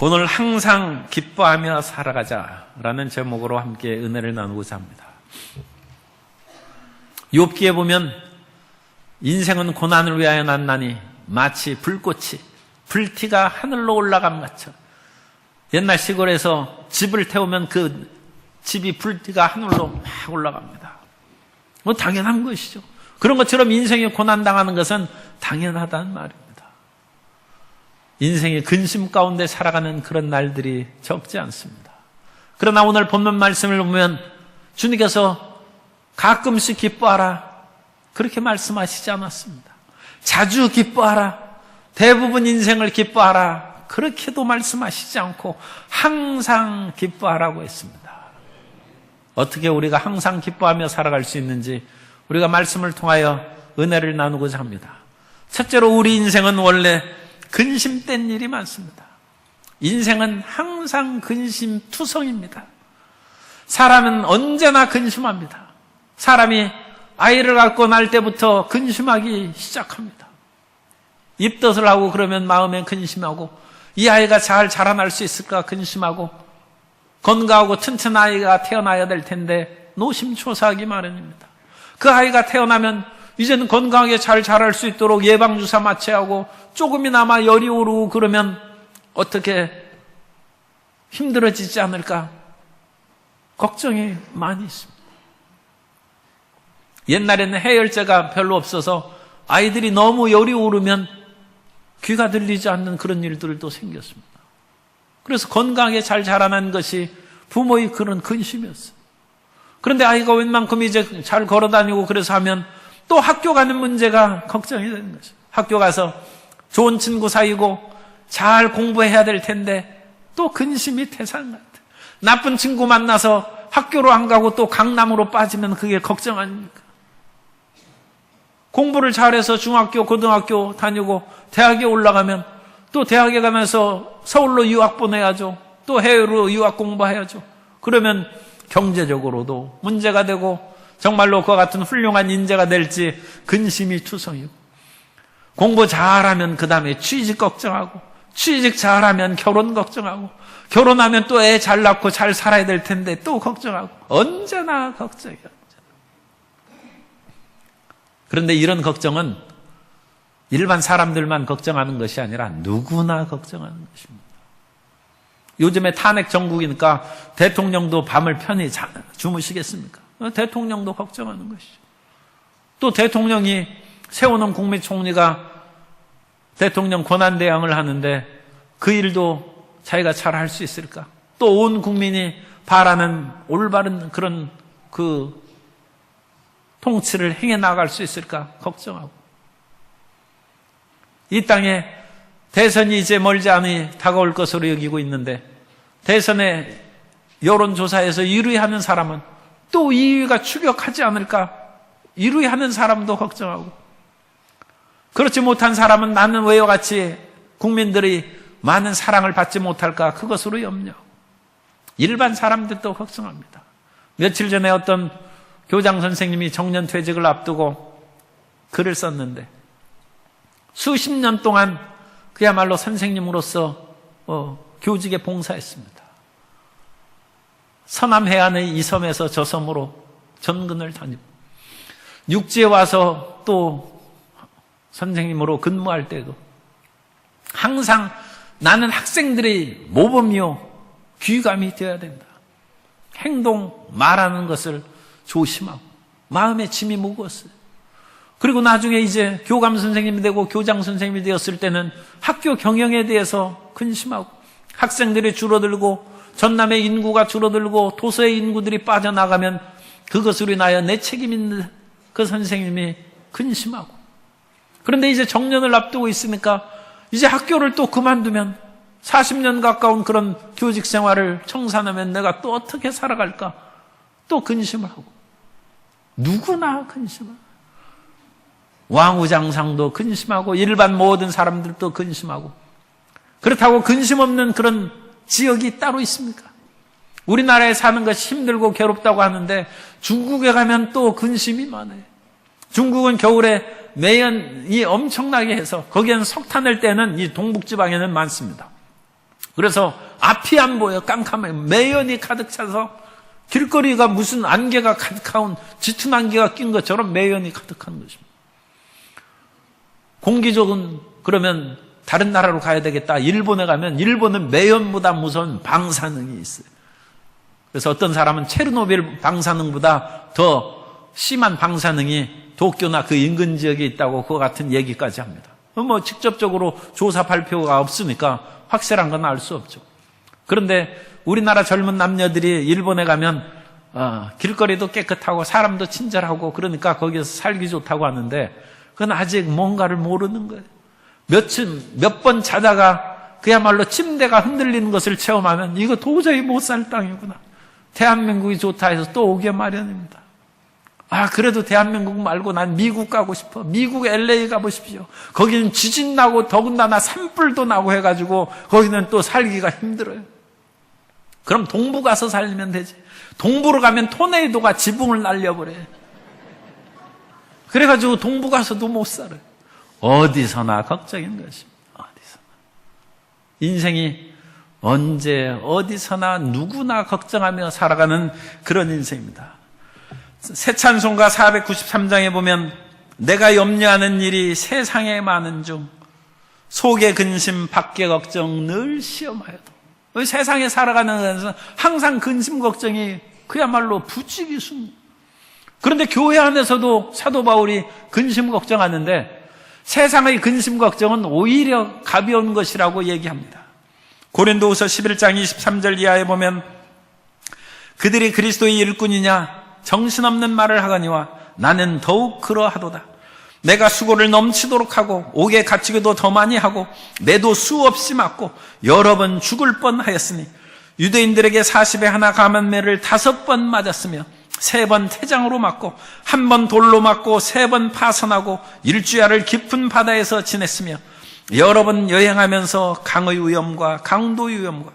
오늘 항상 기뻐하며 살아가자라는 제목으로 함께 은혜를 나누고자 합니다. 욥기에 보면 인생은 고난을 위하여 났나니 마치 불꽃이 불티가 하늘로 올라간 것처럼, 옛날 시골에서 집을 태우면 그 집이 불티가 하늘로 막 올라갑니다. 뭐 당연한 것이죠. 그런 것처럼 인생에 고난당하는 것은 당연하다는 말입니다. 인생의 근심 가운데 살아가는 그런 날들이 적지 않습니다. 그러나 오늘 본문 말씀을 보면 주님께서 가끔씩 기뻐하라 그렇게 말씀하시지 않았습니다. 자주 기뻐하라, 대부분 인생을 기뻐하라 그렇게도 말씀하시지 않고 항상 기뻐하라고 했습니다. 어떻게 우리가 항상 기뻐하며 살아갈 수 있는지 우리가 말씀을 통하여 은혜를 나누고자 합니다. 첫째로 우리 인생은 원래 근심된 일이 많습니다. 인생은 항상 근심투성입니다. 사람은 언제나 근심합니다. 사람이 아이를 갖고 날 때부터 근심하기 시작합니다. 입덧을 하고 그러면 마음에 근심하고, 이 아이가 잘 자라날 수 있을까 근심하고, 건강하고 튼튼한 아이가 태어나야 될 텐데 노심초사하기 마련입니다. 그 아이가 태어나면 이제는 건강하게 잘 자랄 수 있도록 예방주사 맞춰야 하고, 조금이나마 열이 오르고 그러면 어떻게 힘들어지지 않을까 걱정이 많이 있습니다. 옛날에는 해열제가 별로 없어서 아이들이 너무 열이 오르면 귀가 들리지 않는 그런 일들도 생겼습니다. 그래서 건강하게 잘 자라난 것이 부모의 그런 근심이었어요. 그런데 아이가 웬만큼 이제 잘 걸어다니고 그래서 하면 또 학교 가는 문제가 걱정이 되는 거죠. 학교 가서 좋은 친구 사귀고 잘 공부해야 될 텐데 또 근심이 태산 같아요. 나쁜 친구 만나서 학교로 안 가고 또 강남으로 빠지면 그게 걱정 아닙니까? 공부를 잘해서 중학교, 고등학교 다니고 대학에 올라가면 또 대학에 가면서 서울로 유학 보내야죠. 또 해외로 유학 공부해야죠. 그러면 경제적으로도 문제가 되고 정말로 그와 같은 훌륭한 인재가 될지 근심이 투성이고, 공부 잘하면 그 다음에 취직 걱정하고, 취직 잘하면 결혼 걱정하고, 결혼하면 또 애 잘 낳고 잘 살아야 될 텐데 또 걱정하고, 언제나 걱정이에요. 그런데 이런 걱정은 일반 사람들만 걱정하는 것이 아니라 누구나 걱정하는 것입니다. 요즘에 탄핵 정국이니까 대통령도 밤을 편히 주무시겠습니까? 대통령도 걱정하는 것이죠. 또 대통령이 세우는 국무총리가 대통령 권한대행을 하는데 그 일도 자기가 잘 할 수 있을까? 또 온 국민이 바라는 올바른 그런 그 통치를 행해 나갈 수 있을까 걱정하고, 이 땅에 대선이 이제 멀지 않이 다가올 것으로 여기고 있는데 대선의 여론조사에서 1위 하는 사람은 또 2위가 추격하지 않을까 1위 하는 사람도 걱정하고, 그렇지 못한 사람은 나는 왜와 같이 국민들이 많은 사랑을 받지 못할까 그것으로 염려하고, 일반 사람들도 걱정합니다. 며칠 전에 어떤 교장 선생님이 정년퇴직을 앞두고 글을 썼는데 수십 년 동안 그야말로 선생님으로서 교직에 봉사했습니다. 서남 해안의 이 섬에서 저 섬으로 전근을 다니고, 육지에 와서 또 선생님으로 근무할 때도 항상 나는 학생들의 모범이요 귀감이 되어야 된다. 행동, 말하는 것을 조심하고 마음에 짐이 무거웠어요. 그리고 나중에 이제 교감 선생님이 되고 교장 선생님이 되었을 때는 학교 경영에 대해서 근심하고, 학생들이 줄어들고 전남의 인구가 줄어들고 도서의 인구들이 빠져나가면 그것으로 인하여 내 책임 있는 그 선생님이 근심하고, 그런데 이제 정년을 앞두고 있으니까 이제 학교를 또 그만두면 40년 가까운 그런 교직 생활을 청산하면 내가 또 어떻게 살아갈까 또 근심을 하고, 누구나 근심을, 왕후장상도 근심하고 일반 모든 사람들도 근심하고. 그렇다고 근심 없는 그런 지역이 따로 있습니까? 우리나라에 사는 것이 힘들고 괴롭다고 하는데 중국에 가면 또 근심이 많아요. 중국은 겨울에 매연이 엄청나게 해서 거기에는 석탄을 떼는 이 동북지방에는 많습니다. 그래서 앞이 안 보여. 깜깜해. 매연이 가득 차서 길거리가 무슨 안개가 가득한, 짙은 안개가 낀 것처럼 매연이 가득한 것입니다. 공기적은 그러면 다른 나라로 가야 되겠다. 일본에 가면 일본은 매연보다 무서운 방사능이 있어요. 그래서 어떤 사람은 체르노빌 방사능보다 더 심한 방사능이 도쿄나 그 인근 지역에 있다고 그와 같은 얘기까지 합니다. 뭐 직접적으로 조사 발표가 없으니까 확실한 건 알 수 없죠. 그런데 우리나라 젊은 남녀들이 일본에 가면 길거리도 깨끗하고 사람도 친절하고 그러니까 거기서 살기 좋다고 하는데 그건 아직 뭔가를 모르는 거예요. 몇 번 자다가 그야말로 침대가 흔들리는 것을 체험하면 이거 도저히 못 살 땅이구나. 대한민국이 좋다 해서 또 오게 마련입니다. 그래도 대한민국 말고 난 미국 가고 싶어. 미국 LA 가보십시오. 거기는 지진 나고 더군다나 산불도 나고 해가지고 거기는 또 살기가 힘들어요. 그럼 동부 가서 살면 되지. 동부로 가면 토네이도가 지붕을 날려버려요. 그래가지고 동부 가서도 못 살아요. 어디서나 걱정인 것입니다. 어디서나. 인생이 언제 어디서나 누구나 걱정하며 살아가는 그런 인생입니다. 새 찬송가 493장에 보면 내가 염려하는 일이 세상에 많은 중 속의 근심 밖의 걱정 늘 시험하여도 세상에 살아가는 데서 항상 근심 걱정이 그야말로 부지기수입니다. 그런데 교회 안에서도 사도 바울이 근심 걱정하는데 세상의 근심 걱정은 오히려 가벼운 것이라고 얘기합니다. 고린도후서 11장 23절 이하에 보면 그들이 그리스도의 일꾼이냐 정신없는 말을 하거니와 나는 더욱 그러하도다. 내가 수고를 넘치도록 하고 옥에 갇히기도 더 많이 하고 매도 수없이 맞고 여러 번 죽을 뻔하였으니 유대인들에게 40에 하나 감한매를 5번 맞았으며 3번 태장으로 맞고 1번 돌로 맞고 3번 파선하고 일주야를 깊은 바다에서 지냈으며 여러 번 여행하면서 강의 위험과 강도의 위험과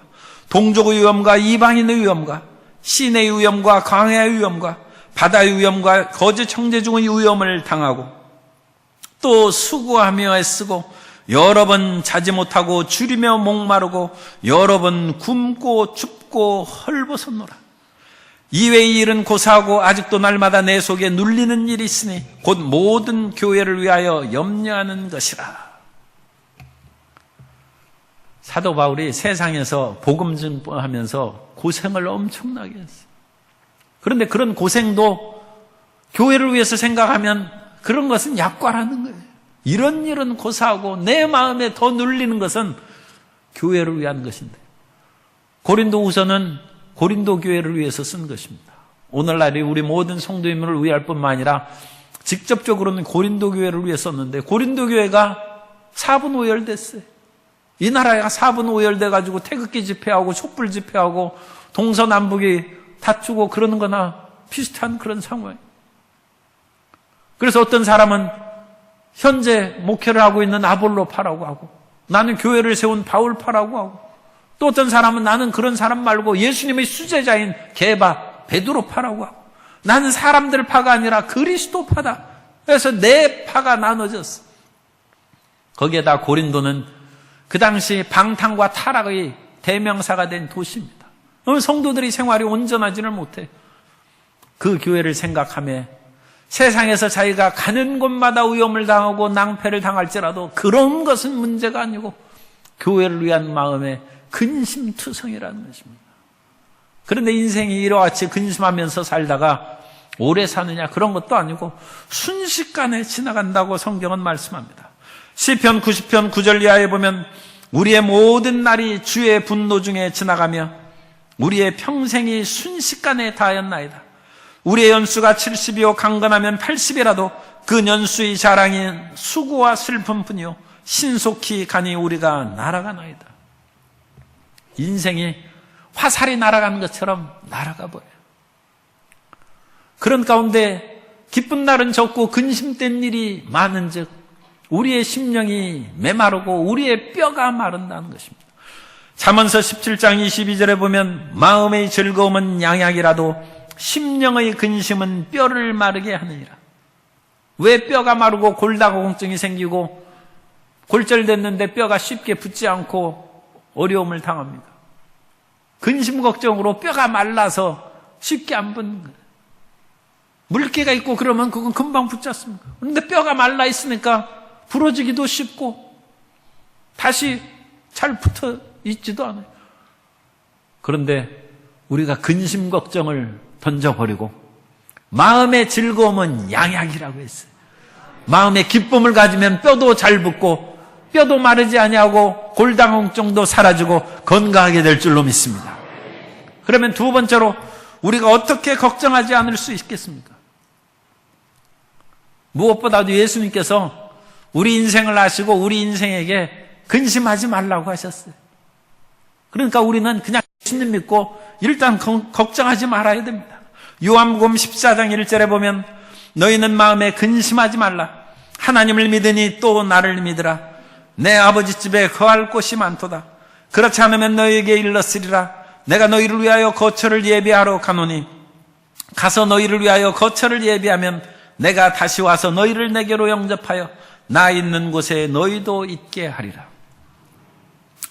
동족의 위험과 이방인의 위험과 시내의 위험과 광야의 위험과 바다의 위험과 거짓 형제 중의 위험을 당하고 또 수고하며 애쓰고 여러 번 자지 못하고 줄이며 목마르고 여러 번 굶고 춥고 헐벗었노라. 이외의 일은 고사하고 아직도 날마다 내 속에 눌리는 일이 있으니 곧 모든 교회를 위하여 염려하는 것이라. 사도 바울이 세상에서 복음 전하면서 고생을 엄청나게 했어요. 그런데 그런 고생도 교회를 위해서 생각하면 그런 것은 약과라는 거예요. 이런 일은 고사하고 내 마음에 더 눌리는 것은 교회를 위한 것인데 고린도후서는 고린도 교회를 위해서 쓴 것입니다. 오늘날이 우리 모든 성도님을 위할 뿐만 아니라 직접적으로는 고린도 교회를 위해 썼는데 고린도 교회가 4분 오열됐어요. 이 나라가 4분 오열돼가지고 태극기 집회하고 촛불 집회하고 동서남북이 다투고 그러는 거나 비슷한 그런 상황이에요. 그래서 어떤 사람은 현재 목회를 하고 있는 아볼로파라고 하고 나는 교회를 세운 바울파라고 하고 또 어떤 사람은 나는 그런 사람 말고 예수님의 수제자인 게바, 베드로파라고 하고 나는 사람들 파가 아니라 그리스도파다. 그래서 네 파가 나눠졌어. 거기에다 고린도는 그 당시 방탕과 타락의 대명사가 된 도시입니다. 성도들이 생활이 온전하지를 못해. 그 교회를 생각하며 세상에서 자기가 가는 곳마다 위험을 당하고 낭패를 당할지라도 그런 것은 문제가 아니고 교회를 위한 마음의 근심투성이라는 것입니다. 그런데 인생이 이와 같이 근심하면서 살다가 오래 사느냐 그런 것도 아니고 순식간에 지나간다고 성경은 말씀합니다. 시편 90편 9절 이하에 보면 우리의 모든 날이 주의 분노 중에 지나가며 우리의 평생이 순식간에 다하였나이다. 우리의 연수가 70이요 강건하면 80이라도 그 연수의 자랑인 수고와 슬픔뿐이요 신속히 가니 우리가 날아가나이다. 인생이 화살이 날아가는 것처럼 날아가 버려요. 그런 가운데 기쁜 날은 적고 근심된 일이 많은즉 우리의 심령이 메마르고 우리의 뼈가 마른다는 것입니다. 잠언서 17장 22절에 보면 마음의 즐거움은 양약이라도 심령의 근심은 뼈를 마르게 하느니라. 왜 뼈가 마르고 골다공증이 생기고 골절됐는데 뼈가 쉽게 붙지 않고 어려움을 당합니다. 근심 걱정으로 뼈가 말라서 쉽게 안 붙는 거예요. 물기가 있고 그러면 그건 금방 붙잡습니다. 그런데 뼈가 말라 있으니까 부러지기도 쉽고 다시 잘 붙어 있지도 않아요. 그런데 우리가 근심 걱정을 던져버리고 마음의 즐거움은 양약이라고 했어요. 마음의 기쁨을 가지면 뼈도 잘 붙고 뼈도 마르지 아니하고 골다공증도 사라지고 건강하게 될 줄로 믿습니다. 그러면 두 번째로 우리가 어떻게 걱정하지 않을 수 있겠습니까? 무엇보다도 예수님께서 우리 인생을 아시고 우리 인생에게 근심하지 말라고 하셨어요. 그러니까 우리는 그냥 예수님 믿고 일단 걱정하지 말아야 됩니다. 요한복음 14장 1절에 보면 너희는 마음에 근심하지 말라. 하나님을 믿으니 또 나를 믿으라. 내 아버지 집에 거할 곳이 많도다. 그렇지 않으면 너희에게 일렀으리라. 내가 너희를 위하여 거처를 예비하러 가노니 가서 너희를 위하여 거처를 예비하면 내가 다시 와서 너희를 내게로 영접하여 나 있는 곳에 너희도 있게 하리라.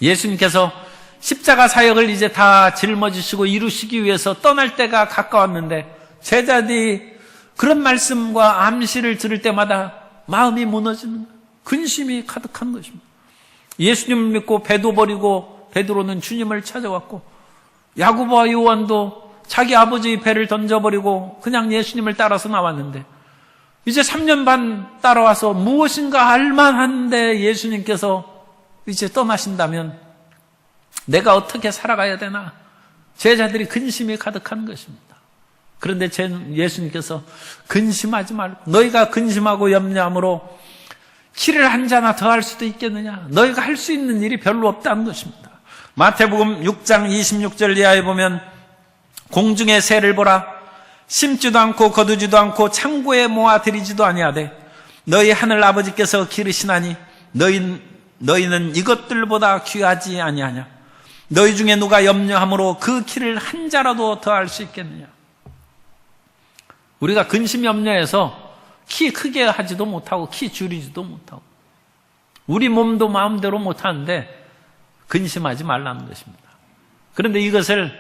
예수님께서 십자가 사역을 이제 다 짊어지시고 이루시기 위해서 떠날 때가 가까웠는데 제자들이 그런 말씀과 암시를 들을 때마다 마음이 무너지는 거예요. 근심이 가득한 것입니다. 예수님을 믿고 배도 버리고 베드로는 주님을 찾아왔고 야고보와 요한도 자기 아버지의 배를 던져버리고 그냥 예수님을 따라서 나왔는데 이제 3년 반 따라와서 무엇인가 알만한데 예수님께서 이제 떠나신다면 내가 어떻게 살아가야 되나? 제자들이 근심이 가득한 것입니다. 그런데 예수님께서 근심하지 말고 너희가 근심하고 염려함으로 키를 한 자나 더 할 수도 있겠느냐? 너희가 할 수 있는 일이 별로 없다는 것입니다. 마태복음 6장 26절 이하에 보면 공중의 새를 보라. 심지도 않고 거두지도 않고 창고에 모아 들이지도 아니하되 너희 하늘 아버지께서 기르시나니 너희는 이것들보다 귀하지 아니하냐? 너희 중에 누가 염려함으로 그 키를 한 자라도 더 할 수 있겠느냐? 우리가 근심 염려해서 키 크게 하지도 못하고 키 줄이지도 못하고 우리 몸도 마음대로 못하는데 근심하지 말라는 것입니다. 그런데 이것을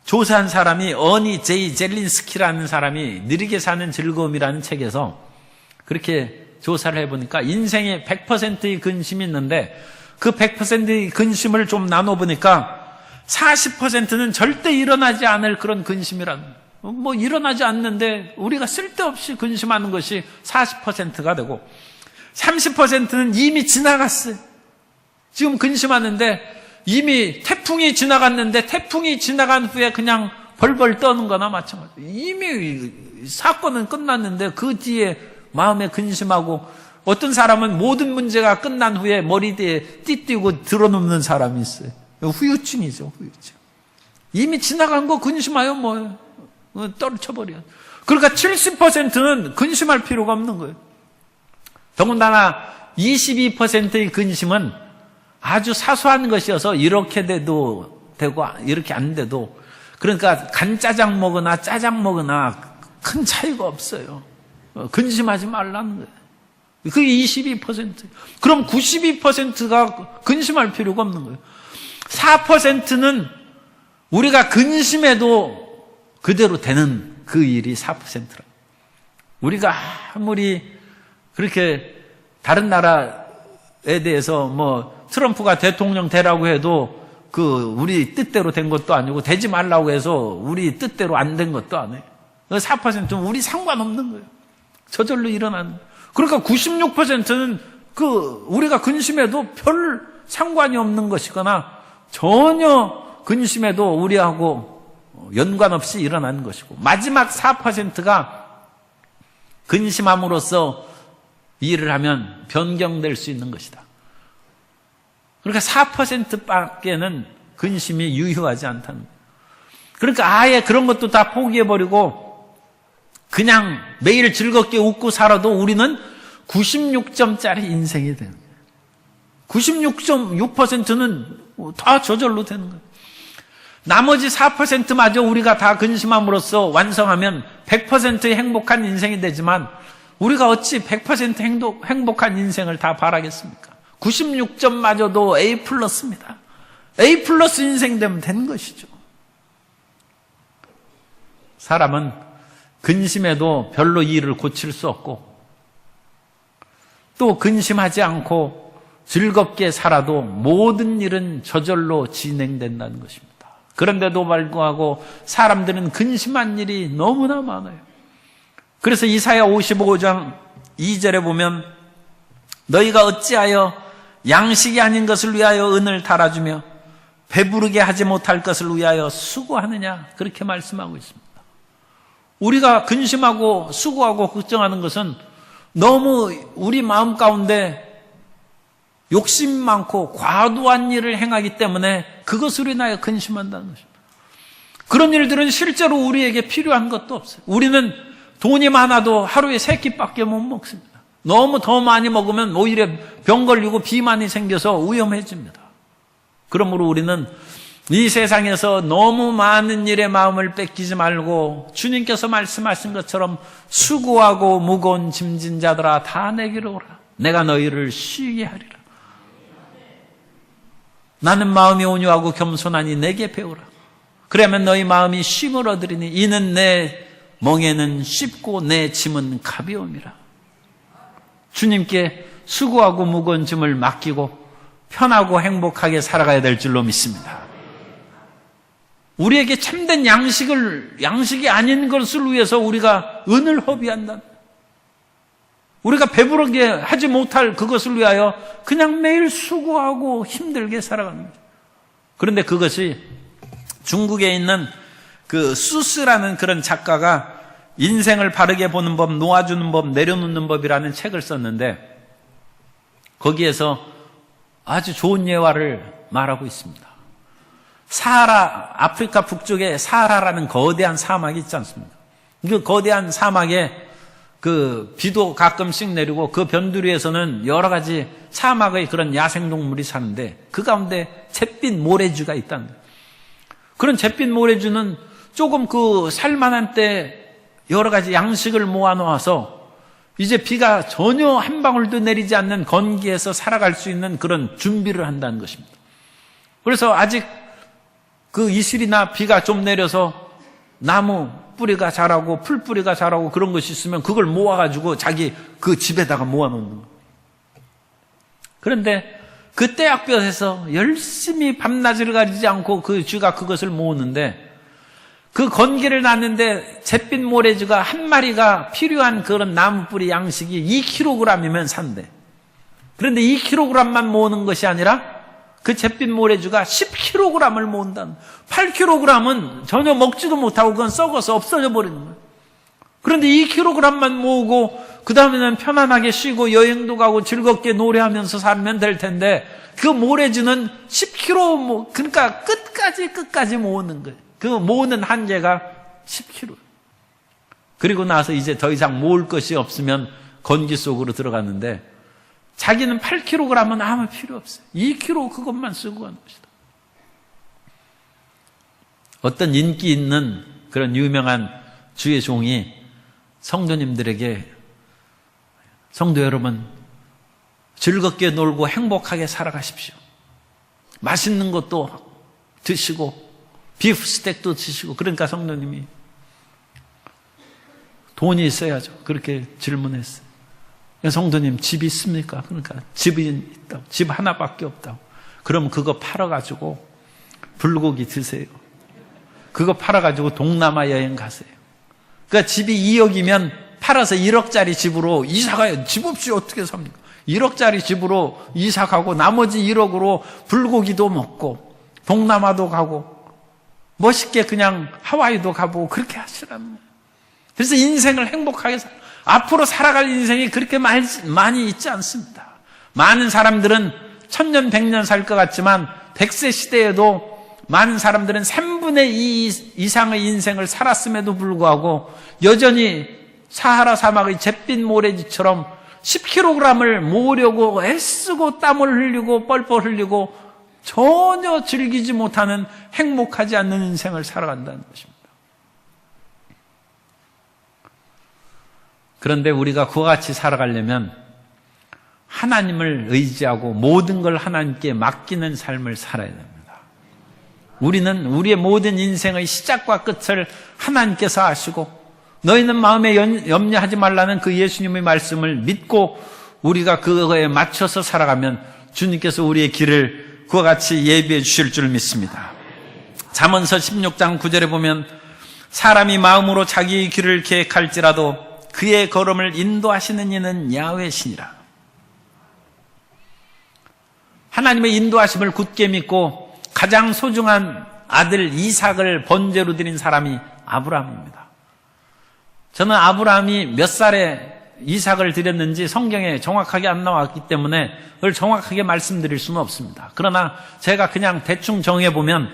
조사한 사람이 어니 제이 젤린스키라는 사람이 느리게 사는 즐거움이라는 책에서 그렇게 조사를 해보니까 인생에 100%의 근심이 있는데 그 100%의 근심을 좀 나눠보니까 40%는 절대 일어나지 않을 그런 근심이라는 거예요. 뭐 일어나지 않는데 우리가 쓸데없이 근심하는 것이 40%가 되고 30%는 이미 지나갔어요. 지금 근심하는데 이미 태풍이 지나갔는데 태풍이 지나간 후에 그냥 벌벌 떠는 거나 마찬가지예요. 이미 사건은 끝났는데 그 뒤에 마음에 근심하고 어떤 사람은 모든 문제가 끝난 후에 머리 뒤에 띠띠고 드러눕는 사람이 있어요. 후유증이죠, 후유증. 이미 지나간 거 근심하여 뭐예요? 떨쳐버려. 그러니까 70%는 근심할 필요가 없는 거예요. 더군다나 22%의 근심은 아주 사소한 것이어서 이렇게 돼도 되고 이렇게 안 돼도 그러니까 간짜장 먹으나 짜장 먹으나 큰 차이가 없어요. 근심하지 말라는 거예요. 그게 22%. 그럼 92%가 근심할 필요가 없는 거예요. 4%는 우리가 근심해도 그대로 되는 그 일이 4%라. 우리가 아무리 그렇게 다른 나라에 대해서 뭐 트럼프가 대통령 되라고 해도 그 우리 뜻대로 된 것도 아니고 되지 말라고 해서 우리 뜻대로 안 된 것도 아니에요. 4%는 우리 상관없는 거예요. 저절로 일어나는 거예요. 그러니까 96%는 그 우리가 근심해도 별 상관이 없는 것이거나 전혀 근심해도 우리하고 연관 없이 일어나는 것이고 마지막 4%가 근심함으로써 일을 하면 변경될 수 있는 것이다. 그러니까 4%밖에는 근심이 유효하지 않다는 거예요. 그러니까 아예 그런 것도 다 포기해버리고 그냥 매일 즐겁게 웃고 살아도 우리는 96점짜리 인생이 되는 거예요. 96.6%는 다 저절로 되는 거예요. 나머지 4%마저 우리가 다 근심함으로써 완성하면 100%의 행복한 인생이 되지만 우리가 어찌 100% 행복한 인생을 다 바라겠습니까? 96점마저도 A 플러스입니다. A 플러스 인생 되면 된 것이죠. 사람은 근심해도 별로 일을 고칠 수 없고, 또 근심하지 않고 즐겁게 살아도 모든 일은 저절로 진행된다는 것입니다. 그런데도 불구하고 사람들은 근심한 일이 너무나 많아요. 그래서 이사야 55장 2절에 보면 너희가 어찌하여 양식이 아닌 것을 위하여 은을 달아주며 배부르게 하지 못할 것을 위하여 수고하느냐, 그렇게 말씀하고 있습니다. 우리가 근심하고 수고하고 걱정하는 것은 너무 우리 마음 가운데 욕심 많고 과도한 일을 행하기 때문에 그것으로 인하여 근심한다는 것입니다. 그런 일들은 실제로 우리에게 필요한 것도 없어요. 우리는 돈이 많아도 하루에 3끼밖에 못 먹습니다. 너무 더 많이 먹으면 오히려 병 걸리고 비만이 생겨서 위험해집니다. 그러므로 우리는 이 세상에서 너무 많은 일에 마음을 뺏기지 말고 주님께서 말씀하신 것처럼 수고하고 무거운 짐진 자들아 다 내게로 오라. 내가 너희를 쉬게 하리라. 나는 마음이 온유하고 겸손하니 내게 배우라. 그러면 너희 마음이 쉼을 얻으리니 이는 내 멍에는 쉽고 내 짐은 가벼움이라. 주님께 수고하고 무거운 짐을 맡기고 편하고 행복하게 살아가야 될 줄로 믿습니다. 우리에게 참된 양식이 아닌 것을 위해서 우리가 은을 허비한다. 우리가 배부르게 하지 못할 그것을 위하여 그냥 매일 수고하고 힘들게 살아가는 거죠. 그런데 그것이 중국에 있는 그 수스라는 그런 작가가 인생을 바르게 보는 법, 놓아주는 법, 내려놓는 법이라는 책을 썼는데 거기에서 아주 좋은 예화를 말하고 있습니다. 사하라, 아프리카 북쪽에 사하라라는 거대한 사막이 있지 않습니까? 그 거대한 사막에 그 비도 가끔씩 내리고 그 변두리에서는 여러 가지 사막의 그런 야생동물이 사는데 그 가운데 잿빛 모래쥐가 있다는 거예요. 그런 잿빛 모래쥐는 조금 그 살만한 때 여러 가지 양식을 모아놓아서 이제 비가 전혀 한 방울도 내리지 않는 건기에서 살아갈 수 있는 그런 준비를 한다는 것입니다. 그래서 아직 그 이슬이나 비가 좀 내려서 나무 뿌리가 자라고 풀 뿌리가 자라고 그런 것이 있으면 그걸 모아가지고 자기 그 집에다가 모아놓는 거예요. 그런데 그 떼약볕에서 열심히 밤낮을 가리지 않고 그 쥐가 그것을 모으는데 그 건기를 낳는데 잿빛 모래쥐가 한 마리가 필요한 그런 나무 뿌리 양식이 2kg이면 산대. 그런데 2kg만 모으는 것이 아니라 그 잿빛 모래쥐가 10kg을 모은다는, 8kg은 전혀 먹지도 못하고 그건 썩어서 없어져 버리는 거예요. 그런데 2kg만 모으고 그 다음에는 편안하게 쉬고 여행도 가고 즐겁게 노래하면서 살면 될 텐데 그 모래쥐는 10kg 그러니까 끝까지 모으는 거예요. 그 모으는 한계가 10kg. 그리고 나서 이제 더 이상 모을 것이 없으면 건기 속으로 들어갔는데 자기는 8kg은 아무 필요 없어요. 2kg 그것만 쓰고 가는 것이다. 어떤 인기 있는 그런 유명한 주의 종이 성도님들에게 성도 여러분 즐겁게 놀고 행복하게 살아가십시오. 맛있는 것도 드시고 비프 스테이크도 드시고. 그러니까 성도님이 돈이 있어야죠. 그렇게 질문했어요. 성도님 집 있습니까? 그러니까 집이 있다고. 집 하나밖에 없다고. 그럼 그거 팔아가지고 불고기 드세요. 그거 팔아가지고 동남아 여행 가세요. 그러니까 집이 2억이면 팔아서 1억짜리 집으로 이사가요. 집 없이 어떻게 삽니까? 1억짜리 집으로 이사가고 나머지 1억으로 불고기도 먹고 동남아도 가고 멋있게 그냥 하와이도 가보고 그렇게 하시라는 거예요. 그래서 인생을 행복하게 앞으로 살아갈 인생이 그렇게 많이 있지 않습니다. 많은 사람들은 1000년, 100년 살 것 같지만 100세 시대에도 많은 사람들은 3분의 2 이상의 인생을 살았음에도 불구하고 여전히 사하라 사막의 잿빛 모래지처럼 10kg을 모으려고 애쓰고 땀을 흘리고 뻘뻘 흘리고 전혀 즐기지 못하는 행복하지 않는 인생을 살아간다는 것입니다. 그런데 우리가 그와 같이 살아가려면 하나님을 의지하고 모든 걸 하나님께 맡기는 삶을 살아야 됩니다. 우리는 우리의 모든 인생의 시작과 끝을 하나님께서 아시고 너희는 마음에 염려하지 말라는 그 예수님의 말씀을 믿고 우리가 그거에 맞춰서 살아가면 주님께서 우리의 길을 그와 같이 예비해 주실 줄 믿습니다. 잠언서 16장 9절에 보면 사람이 마음으로 자기의 길을 계획할지라도 그의 걸음을 인도하시는 이는 야훼시니라. 하나님의 인도하심을 굳게 믿고 가장 소중한 아들 이삭을 번제로 드린 사람이 아브라함입니다. 저는 아브라함이 몇 살에 이삭을 드렸는지 성경에 정확하게 안 나왔기 때문에 그걸 정확하게 말씀드릴 수는 없습니다. 그러나 제가 그냥 대충 정해보면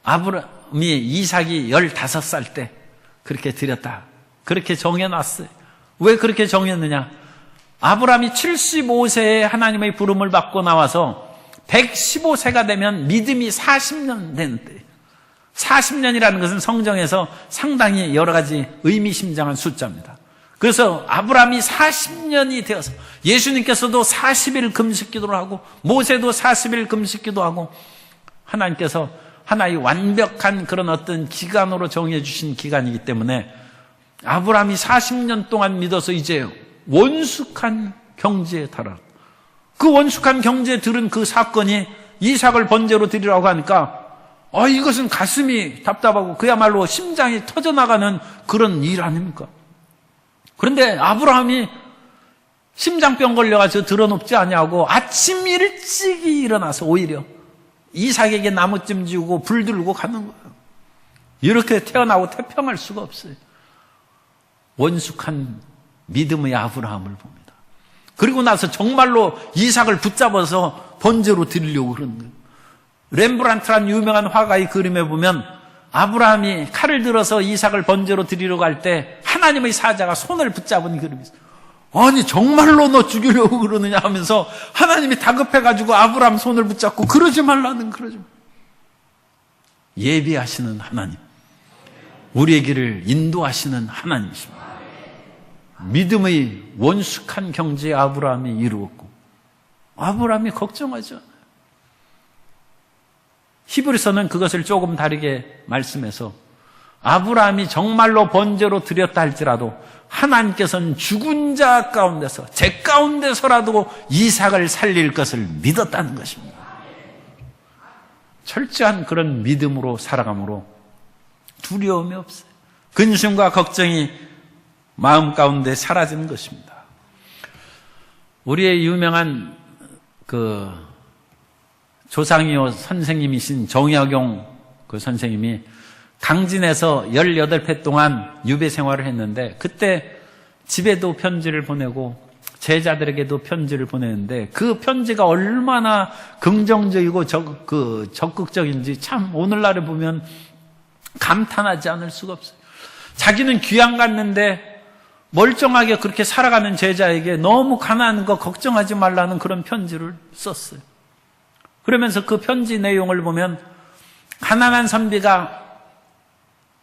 아브라함이 이삭이 15살 때 그렇게 드렸다. 그렇게 정해놨어요. 왜 그렇게 정했느냐? 아브라함이 75세에 하나님의 부름을 받고 나와서 115세가 되면 믿음이 40년 되는 때예요. 40년이라는 것은 성경에서 상당히 여러 가지 의미심장한 숫자입니다. 그래서 아브라함이 40년이 되어서 예수님께서도 40일 금식기도를 하고 모세도 40일 금식기도 하고 하나님께서 하나의 완벽한 그런 어떤 기간으로 정해 주신 기간이기 때문에 아브라함이 40년 동안 믿어서 이제 원숙한 경지에 달아. 그 원숙한 경지에 들은 그 사건이 이삭을 번제로 드리라고 하니까 이것은 가슴이 답답하고 그야말로 심장이 터져나가는 그런 일 아닙니까? 그런데 아브라함이 심장병 걸려가지고 드러눕지 아니하고 아침 일찍이 일어나서 오히려 이삭에게 나무찜 지우고 불 들고 가는 거예요. 이렇게 태어나고 태평할 수가 없어요. 원숙한 믿음의 아브라함을 봅니다. 그리고 나서 정말로 이삭을 붙잡아서 번제로 드리려고 그러는 거예요. 렘브란트란 유명한 화가의 그림에 보면 아브라함이 칼을 들어서 이삭을 번제로 드리려고 할 때 하나님의 사자가 손을 붙잡은 그림이 있어요. 아니 정말로 너 죽이려고 그러느냐 하면서 하나님이 다급해가지고 아브라함 손을 붙잡고 그러지 말라는 그러지 말라. 예비하시는 하나님, 우리의 길을 인도하시는 하나님이십니다. 믿음의 원숙한 경지에 아브라함이 이루었고 아브라함이 걱정하지 않아요. 히브리서는 그것을 조금 다르게 말씀해서 아브라함이 정말로 번제로 드렸다 할지라도 하나님께서는 죽은 자 가운데서 제 가운데서라도 이삭을 살릴 것을 믿었다는 것입니다. 철저한 그런 믿음으로 살아감으로 두려움이 없어요. 근심과 걱정이 마음 가운데 사라지는 것입니다. 우리의 유명한 조상이요 선생님이신 정약용 그 선생님이 강진에서 18회 동안 유배 생활을 했는데 그때 집에도 편지를 보내고 제자들에게도 편지를 보내는데 그 편지가 얼마나 긍정적이고 적극적인지 참 오늘날에 보면 감탄하지 않을 수가 없어요. 자기는 귀양 갔는데 멀쩡하게 그렇게 살아가는 제자에게 너무 가난한 거 걱정하지 말라는 그런 편지를 썼어요. 그러면서 그 편지 내용을 보면 가난한 선비가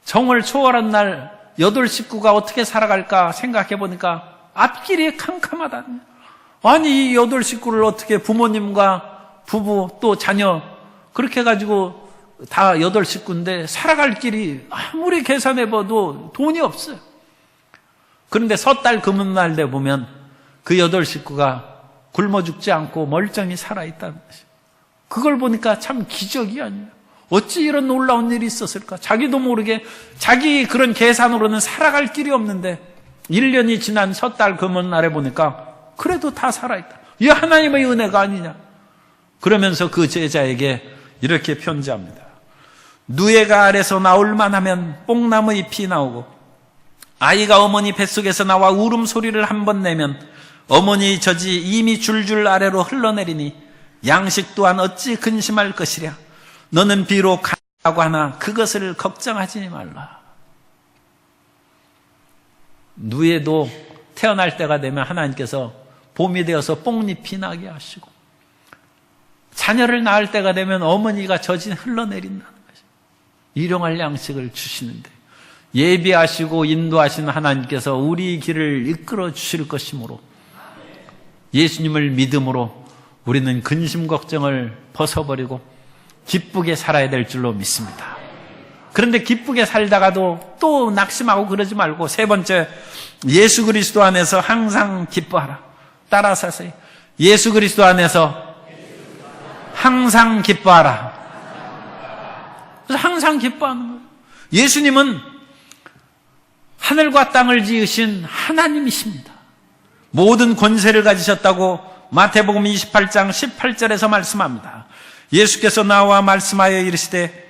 정월 초월한 날 8식구가 어떻게 살아갈까 생각해 보니까 앞길이 캄캄하다. 아니 이 8식구를 어떻게 부모님과 부부 또 자녀 그렇게 해가지고 다 8식구인데 살아갈 길이 아무리 계산해봐도 돈이 없어요. 그런데 섣달 금은날 돼 보면 그 8식구가 굶어 죽지 않고 멀쩡히 살아있다는 것이에요. 그걸 보니까 참 기적이 아니에요. 어찌 이런 놀라운 일이 있었을까? 자기도 모르게 자기 그런 계산으로는 살아갈 길이 없는데 1년이 지난 섣달 금은날에 보니까 그래도 다 살아있다. 이 하나님의 은혜가 아니냐? 그러면서 그 제자에게 이렇게 편지합니다. 누에가 아래서 나올만 하면 뽕나무 잎이 나오고 아이가 어머니 뱃속에서 나와 울음소리를 한 번 내면 어머니의 젖이 이미 줄줄 아래로 흘러내리니 양식 또한 어찌 근심할 것이랴. 너는 비록 가라고 하나 그것을 걱정하지 말라. 누에도 태어날 때가 되면 하나님께서 봄이 되어서 뽕잎이 나게 하시고 자녀를 낳을 때가 되면 어머니가 젖이 흘러내린다는 것이죠. 일용할 양식을 주시는데 예비하시고 인도하시는 하나님께서 우리 길을 이끌어 주실 것이므로 예수님을 믿음으로 우리는 근심 걱정을 벗어버리고 기쁘게 살아야 될 줄로 믿습니다. 그런데 기쁘게 살다가도 또 낙심하고 그러지 말고, 세 번째, 예수 그리스도 안에서 항상 기뻐하라. 따라서 하세요. 예수 그리스도 안에서 항상 기뻐하라. 그래서 항상 기뻐하는 거예요. 예수님은 하늘과 땅을 지으신 하나님이십니다. 모든 권세를 가지셨다고 마태복음 28장 18절에서 말씀합니다. 예수께서 나와 말씀하여 이르시되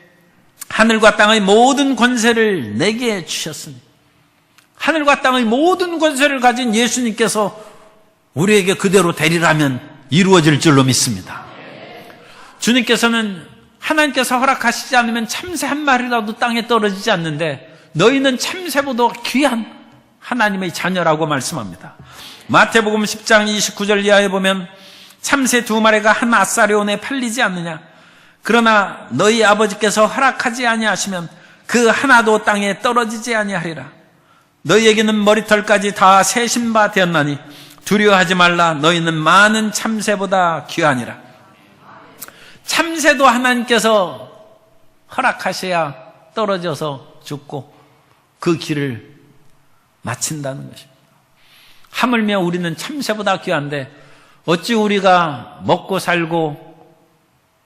하늘과 땅의 모든 권세를 내게 주셨으니, 하늘과 땅의 모든 권세를 가진 예수님께서 우리에게 그대로 되리라면 이루어질 줄로 믿습니다. 주님께서는 하나님께서 허락하시지 않으면 참새 한 마리라도 땅에 떨어지지 않는데 너희는 참새보다 귀한 하나님의 자녀라고 말씀합니다. 마태복음 10장 29절 이하에 보면 참새 2마리가 한 아사리온에 팔리지 않느냐, 그러나 너희 아버지께서 허락하지 아니하시면 그 하나도 땅에 떨어지지 아니하리라. 너희에게는 머리털까지 다 세신 바 되었나니 두려워하지 말라. 너희는 많은 참새보다 귀하니라. 참새도 하나님께서 허락하셔야 떨어져서 죽고 그 길을 마친다는 것입니다. 하물며 우리는 참새보다 귀한데 어찌 우리가 먹고 살고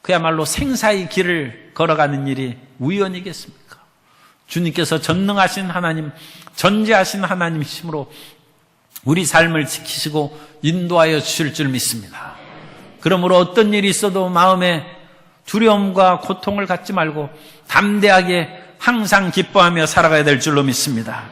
그야말로 생사의 길을 걸어가는 일이 우연이겠습니까? 주님께서 전능하신 하나님, 전지하신 하나님이시므로 우리 삶을 지키시고 인도하여 주실 줄 믿습니다. 그러므로 어떤 일이 있어도 마음에 두려움과 고통을 갖지 말고 담대하게 항상 기뻐하며 살아가야 될 줄로 믿습니다.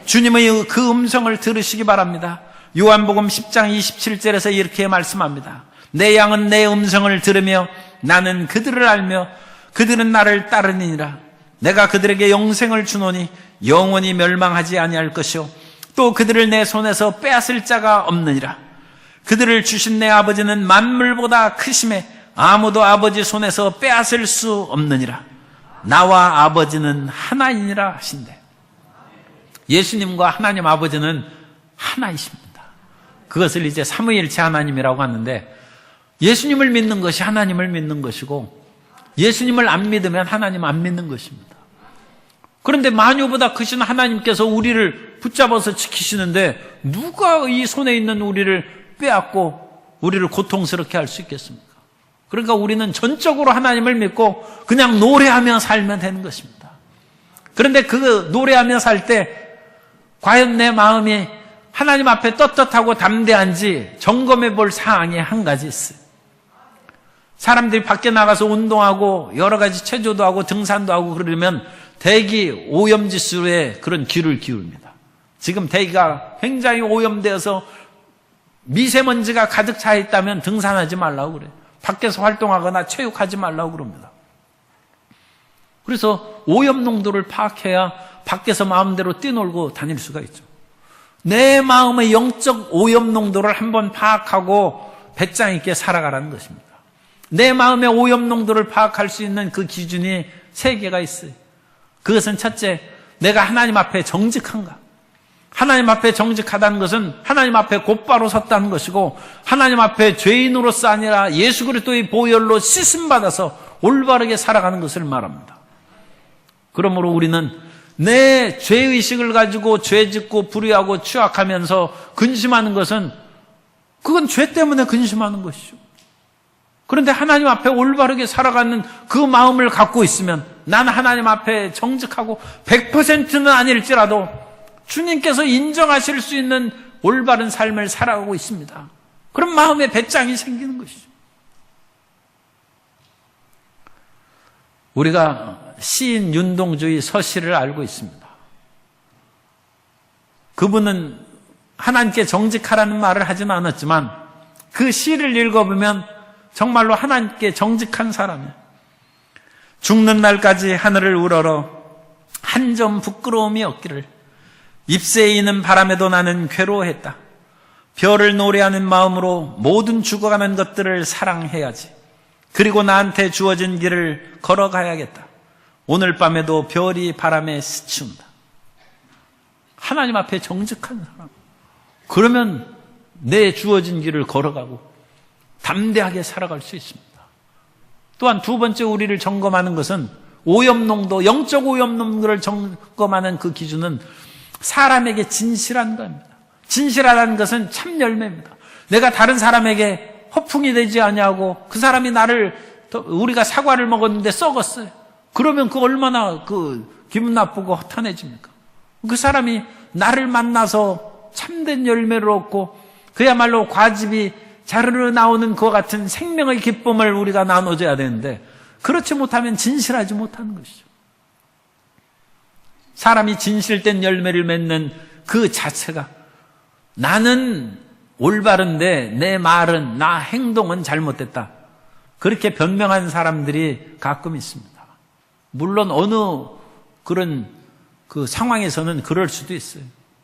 주님의 그 음성을 들으시기 바랍니다. 요한복음 10장 27절에서 이렇게 말씀합니다. 내 양은 내 음성을 들으며 나는 그들을 알며 그들은 나를 따르니라. 내가 그들에게 영생을 주노니 영원히 멸망하지 아니할 것이요 또 그들을 내 손에서 빼앗을 자가 없느니라. 그들을 주신 내 아버지는 만물보다 크심에 아무도 아버지 손에서 빼앗을 수 없느니라. 나와 아버지는 하나이니라 하신대. 예수님과 하나님 아버지는 하나이십니다. 그것을 이제 삼위일체 하나님이라고 하는데, 예수님을 믿는 것이 하나님을 믿는 것이고 예수님을 안 믿으면 하나님 안 믿는 것입니다. 그런데 만유보다 크신 하나님께서 우리를 붙잡아서 지키시는데 누가 이 손에 있는 우리를 빼앗고 우리를 고통스럽게 할 수 있겠습니까? 그러니까 우리는 전적으로 하나님을 믿고 그냥 노래하며 살면 되는 것입니다. 그런데 그 노래하며 살 때 과연 내 마음이 하나님 앞에 떳떳하고 담대한지 점검해 볼 사항이 한 가지 있어요. 사람들이 밖에 나가서 운동하고 여러 가지 체조도 하고 등산도 하고 그러려면 대기 오염지수에 그런 귀를 기울입니다. 지금 대기가 굉장히 오염되어서 미세먼지가 가득 차 있다면 등산하지 말라고 그래요. 밖에서 활동하거나 체육하지 말라고 그럽니다. 그래서 오염 농도를 파악해야 밖에서 마음대로 뛰놀고 다닐 수가 있죠. 내 마음의 영적 오염 농도를 한번 파악하고 배짱 있게 살아가라는 것입니다. 내 마음의 오염 농도를 파악할 수 있는 그 기준이 3개가 있어요. 그것은 첫째, 내가 하나님 앞에 정직한가? 하나님 앞에 정직하다는 것은 하나님 앞에 곧바로 섰다는 것이고, 하나님 앞에 죄인으로서 아니라 예수 그리스도의 보혈로 씻음받아서 올바르게 살아가는 것을 말합니다. 그러므로 우리는 내 죄의식을 가지고 죄 짓고 불의하고 추악하면서 근심하는 것은 그건 죄 때문에 근심하는 것이죠. 그런데 하나님 앞에 올바르게 살아가는 그 마음을 갖고 있으면 나는 하나님 앞에 정직하고 100%는 아닐지라도 주님께서 인정하실 수 있는 올바른 삶을 살아가고 있습니다. 그런 마음에 배짱이 생기는 것이죠. 우리가 시인 윤동주의 서시를 알고 있습니다. 그분은 하나님께 정직하라는 말을 하지는 않았지만 그 시를 읽어보면 정말로 하나님께 정직한 사람이에요. 죽는 날까지 하늘을 우러러 한 점 부끄러움이 없기를. 잎새에 있는 바람에도 나는 괴로워했다. 별을 노래하는 마음으로 모든 죽어가는 것들을 사랑해야지. 그리고 나한테 주어진 길을 걸어가야겠다. 오늘 밤에도 별이 바람에 스치운다. 하나님 앞에 정직한 사람. 그러면 내 주어진 길을 걸어가고 담대하게 살아갈 수 있습니다. 또한 두 번째 우리를 점검하는 것은 오염농도, 영적 오염농도를 점검하는 그 기준은 사람에게 진실한 겁니다. 진실하다는 것은 참 열매입니다. 내가 다른 사람에게 허풍이 되지 아니하고 그 사람이 우리가 사과를 먹었는데 썩었어요. 그러면 그 얼마나 기분 나쁘고 허탄해집니까? 그 사람이 나를 만나서 참된 열매를 얻고 그야말로 과즙이 자르르 나오는 그와 같은 생명의 기쁨을 우리가 나눠줘야 되는데 그렇지 못하면 진실하지 못하는 것이죠. 사람이 진실된 열매를 맺는 그 자체가 나는 올바른데 내 말은, 나 행동은 잘못됐다. 그렇게 변명하는 사람들이 가끔 있습니다. 물론 어느 그런 상황에서는 그럴 수도 있어요.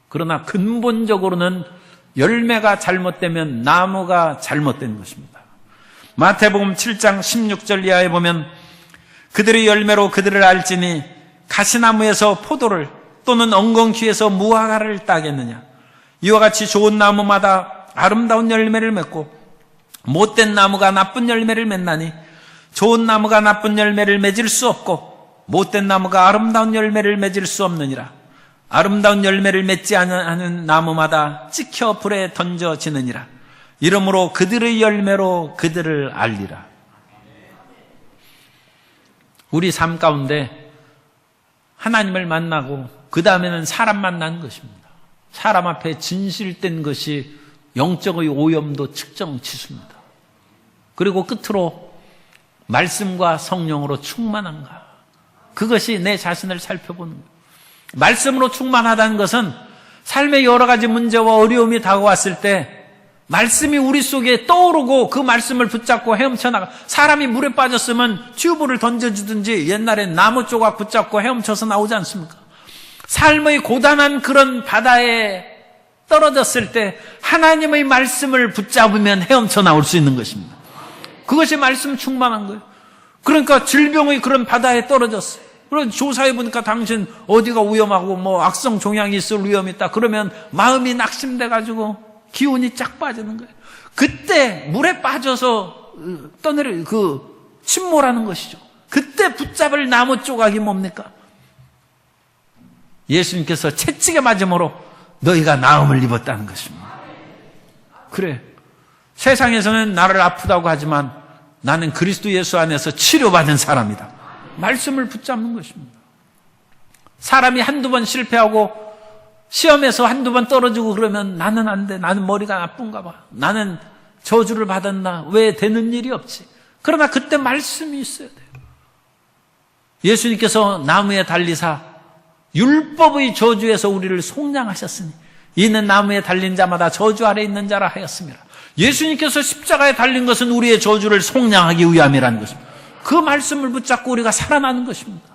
그러나 근본적으로는 열매가 잘못되면 나무가 잘못된 것입니다. 마태복음 7장 16절 이하에 보면 그들의 열매로 그들을 알지니 가시나무에서 포도를 또는 엉겅퀴에서 무화과를 따겠느냐. 이와 같이 좋은 나무마다 아름다운 열매를 맺고 못된 나무가 나쁜 열매를 맺나니 좋은 나무가 나쁜 열매를 맺을 수 없고 못된 나무가 아름다운 열매를 맺을 수 없느니라. 아름다운 열매를 맺지 않은 나무마다 찍혀 불에 던져지느니라. 이러므로 그들의 열매로 그들을 알리라. 우리 삶 가운데 하나님을 만나고 그 다음에는 사람 만나는 것입니다. 사람 앞에 진실된 것이 영적의 오염도 측정 치수입니다. 그리고 끝으로 말씀과 성령으로 충만한가. 그것이 내 자신을 살펴보는 거예요. 말씀으로 충만하다는 것은 삶의 여러 가지 문제와 어려움이 다가왔을 때 말씀이 우리 속에 떠오르고 그 말씀을 붙잡고 헤엄쳐나가. 사람이 물에 빠졌으면 튜브를 던져주든지 옛날엔 나무 조각 붙잡고 헤엄쳐서 나오지 않습니까? 삶의 고단한 그런 바다에 떨어졌을 때 하나님의 말씀을 붙잡으면 헤엄쳐 나올 수 있는 것입니다. 그것이 말씀 충만한 거예요. 그러니까 질병의 그런 바다에 떨어졌어요. 그런 조사해 보니까 당신 어디가 위험하고 악성 종양이 있을 위험이 있다. 그러면 마음이 낙심돼 가지고 기운이 쫙 빠지는 거예요. 그때 물에 빠져서 침몰하는 것이죠. 그때 붙잡을 나무 조각이 뭡니까? 예수님께서 채찍에 맞음으로 너희가 나음을 입었다는 것입니다. 그래, 세상에서는 나를 아프다고 하지만 나는 그리스도 예수 안에서 치료받은 사람이다. 말씀을 붙잡는 것입니다. 사람이 한두 번 실패하고 시험에서 한두 번 떨어지고 그러면 나는 안 돼. 나는 머리가 나쁜가 봐. 나는 저주를 받았나. 왜 되는 일이 없지. 그러나 그때 말씀이 있어야 돼요. 예수님께서 나무에 달리사 율법의 저주에서 우리를 속량하셨으니 이는 나무에 달린 자마다 저주 아래 있는 자라 하였습니다. 예수님께서 십자가에 달린 것은 우리의 저주를 속량하기 위함이라는 것입니다. 그 말씀을 붙잡고 우리가 살아나는 것입니다.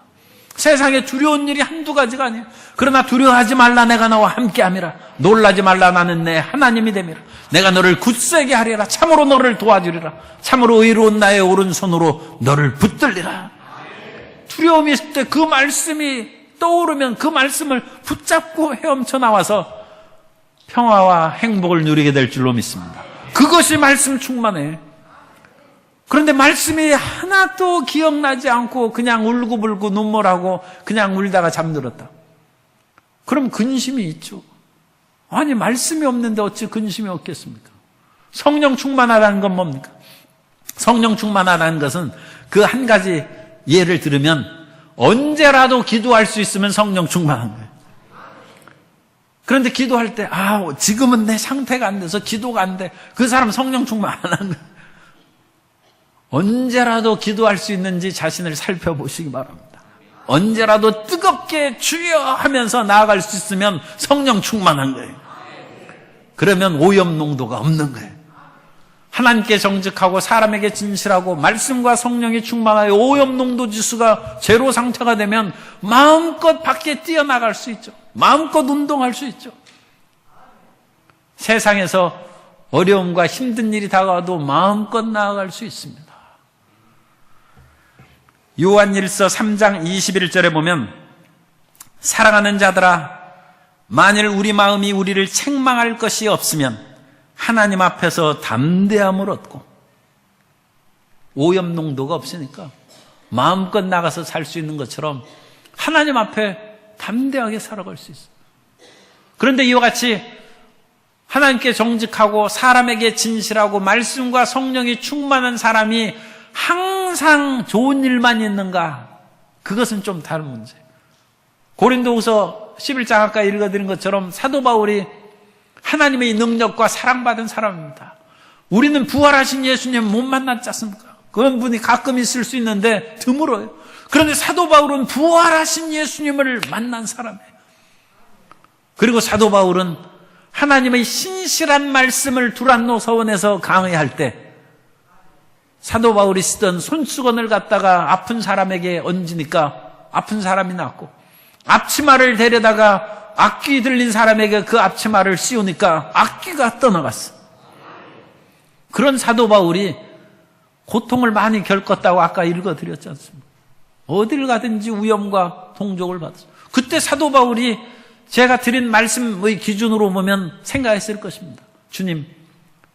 세상에 두려운 일이 한두 가지가 아니에요. 그러나 두려워하지 말라. 내가 너와 함께함이라. 놀라지 말라. 나는 내 하나님이 됨이라. 내가 너를 굳세게 하리라. 참으로 너를 도와주리라. 참으로 의로운 나의 오른손으로 너를 붙들리라. 두려움이 있을 때 그 말씀이 떠오르면 그 말씀을 붙잡고 헤엄쳐 나와서 평화와 행복을 누리게 될 줄로 믿습니다. 그것이 말씀 충만해. 그런데 말씀이 하나도 기억나지 않고 그냥 울고불고 눈물하고 그냥 울다가 잠들었다. 그럼 근심이 있죠. 아니, 말씀이 없는데 어찌 근심이 없겠습니까? 성령 충만하다는 건 뭡니까? 성령 충만하다는 것은 그 한 가지 예를 들으면 언제라도 기도할 수 있으면 성령 충만한 거예요. 그런데 기도할 때 지금은 내 상태가 안 돼서 기도가 안 돼. 그 사람 성령 충만 안 한 거예요. 언제라도 기도할 수 있는지 자신을 살펴보시기 바랍니다. 언제라도 뜨겁게 주여 하면서 나아갈 수 있으면 성령 충만한 거예요. 그러면 오염 농도가 없는 거예요. 하나님께 정직하고 사람에게 진실하고 말씀과 성령이 충만하여 오염 농도 지수가 제로 상태가 되면 마음껏 밖에 뛰어나갈 수 있죠. 마음껏 운동할 수 있죠. 세상에서 어려움과 힘든 일이 다가와도 마음껏 나아갈 수 있습니다. 요한일서 3장 21절에 보면 사랑하는 자들아, 만일 우리 마음이 우리를 책망할 것이 없으면 하나님 앞에서 담대함을 얻고 오염 농도가 없으니까 마음껏 나가서 살 수 있는 것처럼 하나님 앞에 담대하게 살아갈 수 있어요. 그런데 이와 같이 하나님께 정직하고 사람에게 진실하고 말씀과 성령이 충만한 사람이 항상 좋은 일만 있는가? 그것은 좀 다른 문제예요. 고린도후서 11장 아까 읽어드린 것처럼 사도 바울이 하나님의 능력과 사랑받은 사람입니다. 우리는 부활하신 예수님 못 만났지 않습니까? 그런 분이 가끔 있을 수 있는데 드물어요. 그런데 사도 바울은 부활하신 예수님을 만난 사람이에요. 그리고 사도 바울은 하나님의 신실한 말씀을 두란노 서원에서 강의할 때 사도 바울이 쓰던 손수건을 갖다가 아픈 사람에게 얹으니까 아픈 사람이 낫고, 앞치마를 데려다가 악귀 들린 사람에게 그 앞치마를 씌우니까 악귀가 떠나갔어. 그런 사도 바울이 고통을 많이 겪었다고 아까 읽어드렸지 않습니까? 어딜 가든지 위험과 동족을 받았어요. 그때 사도 바울이 제가 드린 말씀의 기준으로 보면 생각했을 것입니다. 주님,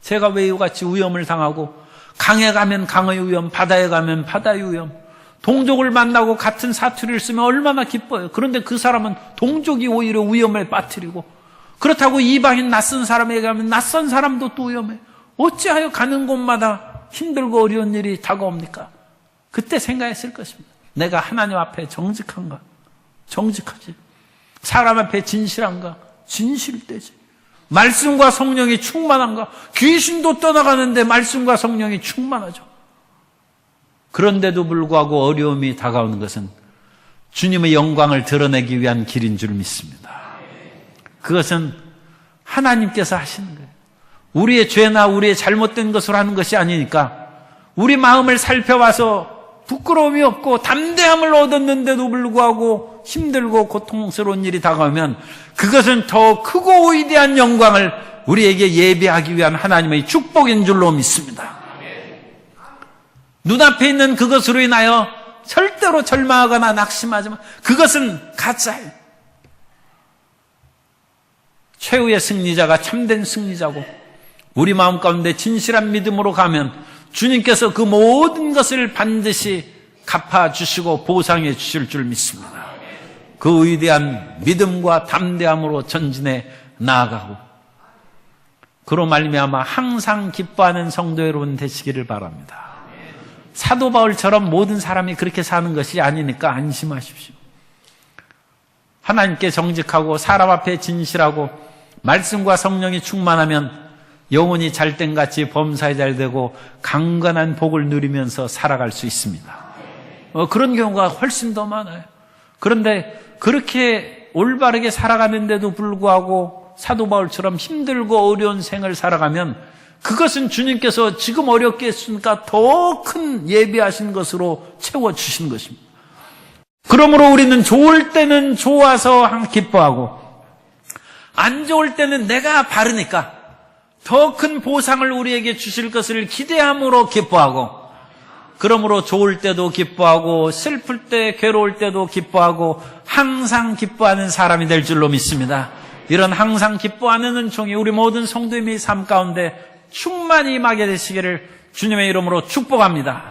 제가 왜 이같이 위험을 당하고, 강에 가면 강의 위험, 바다에 가면 바다의 위험, 동족을 만나고 같은 사투리를 쓰면 얼마나 기뻐요. 그런데 그 사람은 동족이 오히려 위험에 빠뜨리고, 그렇다고 이방인 낯선 사람에게 가면 낯선 사람도 또 위험해요. 어찌하여 가는 곳마다 힘들고 어려운 일이 다가옵니까? 그때 생각했을 것입니다. 내가 하나님 앞에 정직한가? 정직하지. 사람 앞에 진실한가? 진실되지. 말씀과 성령이 충만한가? 귀신도 떠나가는데 말씀과 성령이 충만하죠. 그런데도 불구하고 어려움이 다가오는 것은 주님의 영광을 드러내기 위한 길인 줄 믿습니다. 그것은 하나님께서 하시는 거예요. 우리의 죄나 우리의 잘못된 것으로 하는 것이 아니니까 우리 마음을 살펴봐서 부끄러움이 없고 담대함을 얻었는데도 불구하고 힘들고 고통스러운 일이 다가오면 그것은 더 크고 위대한 영광을 우리에게 예비하기 위한 하나님의 축복인 줄로 믿습니다. 눈앞에 있는 그것으로 인하여 절대로 절망하거나 낙심하지만 그것은 가짜예요. 최후의 승리자가 참된 승리자고 우리 마음 가운데 진실한 믿음으로 가면 주님께서 그 모든 것을 반드시 갚아주시고 보상해 주실 줄 믿습니다. 그 위대한 믿음과 담대함으로 전진해 나아가고 그로 말미암아 항상 기뻐하는 성도 여러분 되시기를 바랍니다. 사도 바울처럼 모든 사람이 그렇게 사는 것이 아니니까 안심하십시오. 하나님께 정직하고 사람 앞에 진실하고 말씀과 성령이 충만하면 영혼이 잘된같이 범사에 잘되고 강건한 복을 누리면서 살아갈 수 있습니다. 그런 경우가 훨씬 더 많아요. 그런데 그렇게 올바르게 살아가는데도 불구하고 사도 바울처럼 힘들고 어려운 생을 살아가면 그것은 주님께서 지금 어렵게 했으니까 더 큰 예비하신 것으로 채워주신 것입니다. 그러므로 우리는 좋을 때는 좋아서 기뻐하고 안 좋을 때는 내가 바르니까 더 큰 보상을 우리에게 주실 것을 기대함으로 기뻐하고, 그러므로 좋을 때도 기뻐하고 슬플 때 괴로울 때도 기뻐하고 항상 기뻐하는 사람이 될 줄로 믿습니다. 이런 항상 기뻐하는 은총이 우리 모든 성도님의 삶 가운데 충만히 임하게 되시기를 주님의 이름으로 축복합니다.